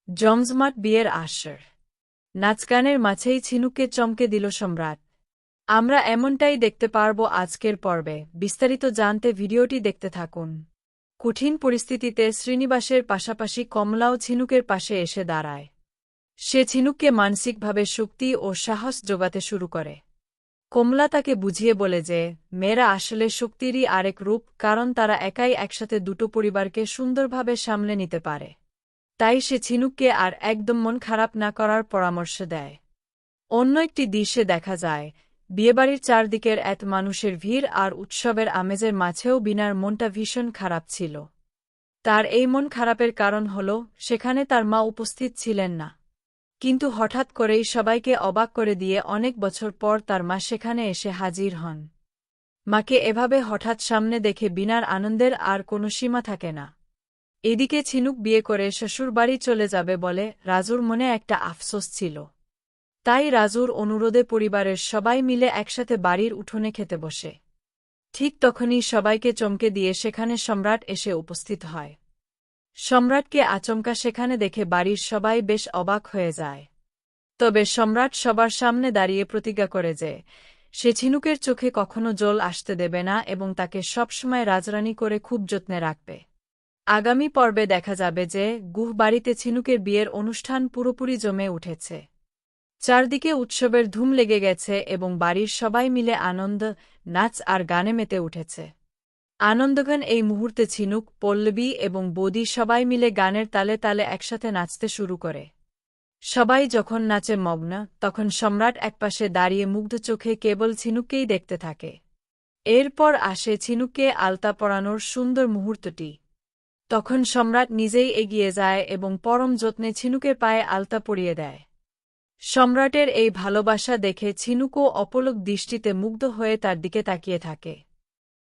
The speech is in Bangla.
জমজমাট বিয়ের আসর। নাচগানের মাঝেই ঝিনুককে চমকে দিল সম্রাট। আমরা এমনটাই দেখতে পারব আজকের পর্বে। বিস্তারিত জানতে ভিডিওটি দেখতে থাকুন। কঠিন পরিস্থিতিতে শ্রীনিবাসের পাশাপাশি কমলাও ঝিনুকের পাশে এসে দাঁড়ায়। সে ঝিনুককে মানসিকভাবে শক্তি ও সাহস যোগাতে শুরু করে। কমলা তাকে বুঝিয়ে বলে যে মেয়েরা আসলে শক্তিরই আরেক রূপ, কারণ তারা একাই একসাথে দুটো পরিবারকে সুন্দরভাবে সামলে নিতে পারে। তাই সে ঝিনুককে আর একদম মন খারাপ না করার পরামর্শ দেয়। অন্য একটি দৃশ্যে দেখা যায়, বিয়েবাড়ির চারদিকের এত মানুষের ভিড় আর উৎসবের আমেজের মাঝেও বিনার মনটা ভীষণ খারাপ ছিল। তার এই মন খারাপের কারণ হল সেখানে তার মা উপস্থিত ছিলেন না। কিন্তু হঠাৎ করেই সবাইকে অবাক করে দিয়ে অনেক বছর পর তার মা সেখানে এসে হাজির হন। মাকে এভাবে হঠাৎ সামনে দেখে বিনার আনন্দের আর কোনো সীমা থাকে না। এদিকে ঝিনুক বিয়ে করে শ্বশুরবাড়ি চলে যাবে বলে রাজুর মনে একটা আফসোস ছিল। তাই রাজুর অনুরোধে পরিবারের সবাই মিলে একসাথে বাড়ির উঠোনে খেতে বসে। ঠিক তখনই সবাইকে চমকে দিয়ে সেখানে সম্রাট এসে উপস্থিত হয়। সম্রাটকে আচমকা সেখানে দেখে বাড়ির সবাই বেশ অবাক হয়ে যায়। তবে সম্রাট সবার সামনে দাঁড়িয়ে প্রতিজ্ঞা করে যে সে ঝিনুকের চোখে কখনো জল আসতে দেবে না এবং তাকে সবসময় রাজরানী করে খুব যত্নে রাখবে। আগামী পর্বে দেখা যাবে যে গুহবাড়িতে ঝিনুকের বিয়ের অনুষ্ঠান পুরোপুরি জমে উঠেছে। চারদিকে উৎসবের ধুম লেগে গেছে এবং বাড়ির সবাই মিলে আনন্দ, নাচ আর গানে মেতে উঠেছে। আনন্দগান এই মুহূর্তে ঝিনুক, পল্লবী এবং বৌদি সবাই মিলে গানের তালে তালে একসাথে নাচতে শুরু করে। সবাই যখন নাচে মগ্ন, তখন সম্রাট একপাশে দাঁড়িয়ে মুগ্ধ চোখে কেবল ঝিনুককেই দেখতে থাকে। এরপর আসে ঝিনুককে আলতা পরানোর সুন্দর মুহূর্তটি। তখন সম্রাট নিজেই এগিয়ে যায় এবং পরম যত্নে ঝিনুকের পায়ে আলতা পরিয়ে দেয়। সম্রাটের এই ভালোবাসা দেখে ঝিনুকও অপলক দৃষ্টিতে মুগ্ধ হয়ে তার দিকে তাকিয়ে থাকে।